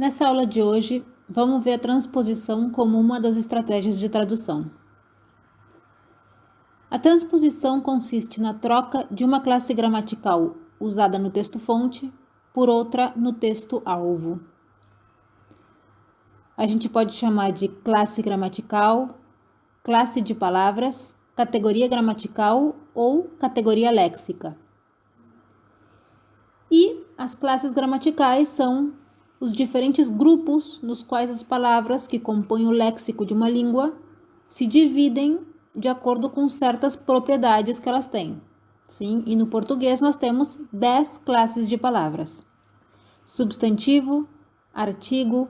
Nessa aula de hoje, vamos ver a transposição como uma das estratégias de tradução. A transposição consiste na troca de uma classe gramatical usada no texto-fonte por outra no texto-alvo. A gente pode chamar de classe gramatical, classe de palavras, categoria gramatical ou categoria léxica. E as classes gramaticais são os diferentes grupos nos quais as palavras que compõem o léxico de uma língua se dividem de acordo com certas propriedades que elas têm. Sim, e no português nós temos 10 classes de palavras: substantivo, artigo,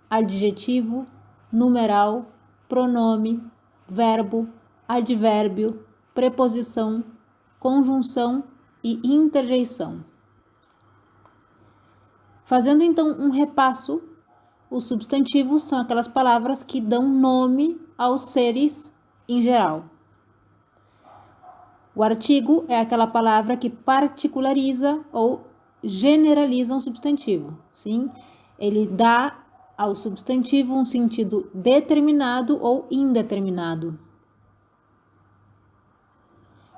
adjetivo, numeral, pronome, verbo, advérbio, preposição, conjunção e interjeição. Fazendo então um repasso, os substantivos são aquelas palavras que dão nome aos seres em geral. O artigo é aquela palavra que particulariza ou generaliza um substantivo. Sim? Ele dá ao substantivo um sentido determinado ou indeterminado.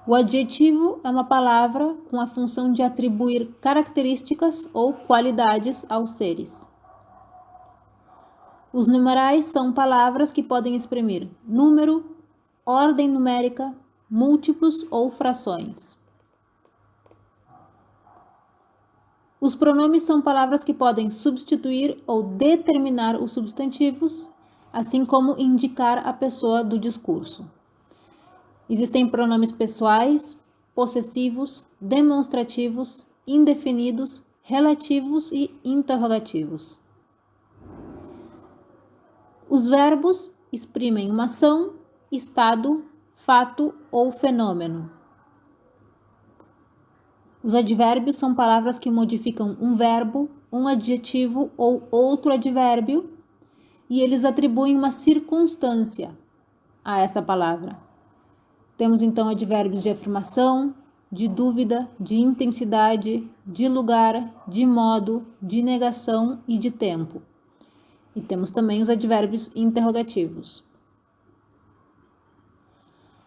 O adjetivo é uma palavra com a função de atribuir características ou qualidades aos seres. Os numerais são palavras que podem exprimir número, ordem numérica, múltiplos ou frações. Os pronomes são palavras que podem substituir ou determinar os substantivos, assim como indicar a pessoa do discurso. Existem pronomes pessoais, possessivos, demonstrativos, indefinidos, relativos e interrogativos. Os verbos exprimem uma ação, estado, fato ou fenômeno. Os advérbios são palavras que modificam um verbo, um adjetivo ou outro advérbio e eles atribuem uma circunstância a essa palavra. Temos então advérbios de afirmação, de dúvida, de intensidade, de lugar, de modo, de negação e de tempo. E temos também os advérbios interrogativos.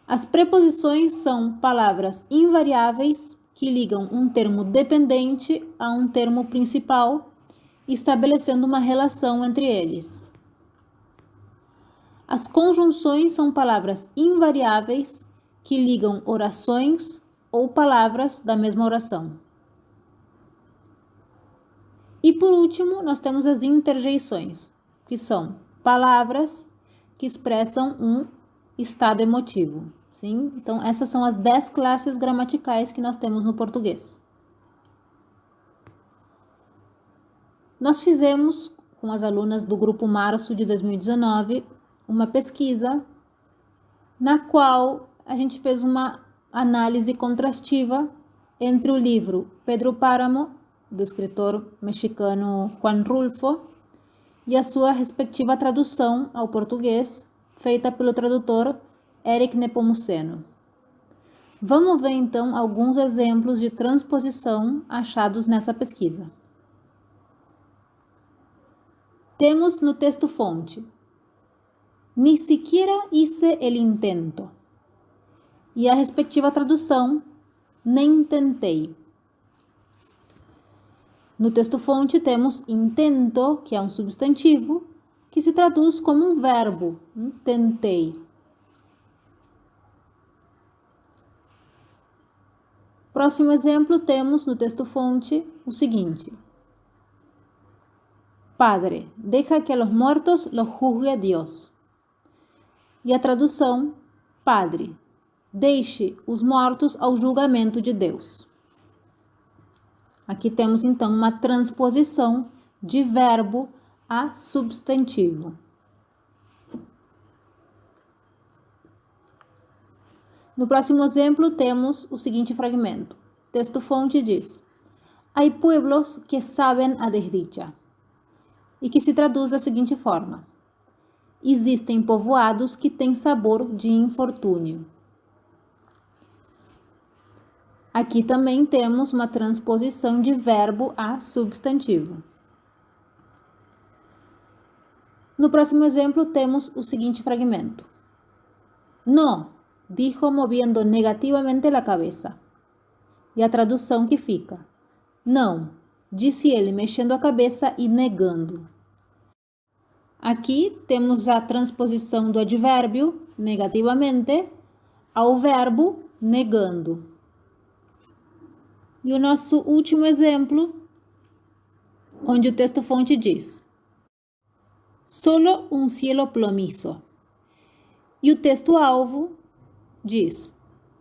As preposições são palavras invariáveis que ligam um termo dependente a um termo principal, estabelecendo uma relação entre eles. As conjunções são palavras invariáveis que ligam orações ou palavras da mesma oração. E por último, nós temos as interjeições, que são palavras que expressam um estado emotivo. Sim? Então, essas são as 10 classes gramaticais que nós temos no português. Nós fizemos, com as alunas do grupo Março de 2019, uma pesquisa na qual a gente fez uma análise contrastiva entre o livro Pedro Páramo, do escritor mexicano Juan Rulfo, e a sua respectiva tradução ao português, feita pelo tradutor Éric Nepomuceno. Vamos ver então alguns exemplos de transposição achados nessa pesquisa. Temos no texto-fonte: ni siquiera hice el intento. E a respectiva tradução: nem tentei. No texto-fonte temos intento, que é um substantivo, que se traduz como um verbo, tentei. Próximo exemplo, temos no texto-fonte o seguinte: Padre, deja que a los muertos los juzgue Dios. E a tradução: Padre, deixe os mortos ao julgamento de Deus. Aqui temos então uma transposição de verbo a substantivo. No próximo exemplo, temos o seguinte fragmento. Texto-fonte diz: Hay pueblos que saben a desdicha. E que se traduz da seguinte forma: existem povoados que têm sabor de infortúnio. Aqui também temos uma transposição de verbo a substantivo. No próximo exemplo, temos o seguinte fragmento. No, dijo moviendo negativamente a cabeça. E a tradução que fica. Não, disse ele mexendo a cabeça e negando. Aqui temos a transposição do advérbio negativamente ao verbo negando. E o nosso último exemplo, onde o texto-fonte diz: Solo un cielo plomizo. E o texto-alvo diz: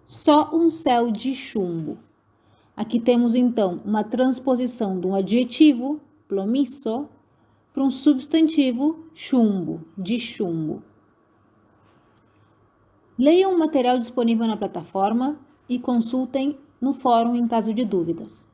só um céu de chumbo. Aqui temos então uma transposição de um adjetivo, plomizo, para um substantivo, chumbo, de chumbo. Leiam o material disponível na plataforma e consultem no fórum em caso de dúvidas.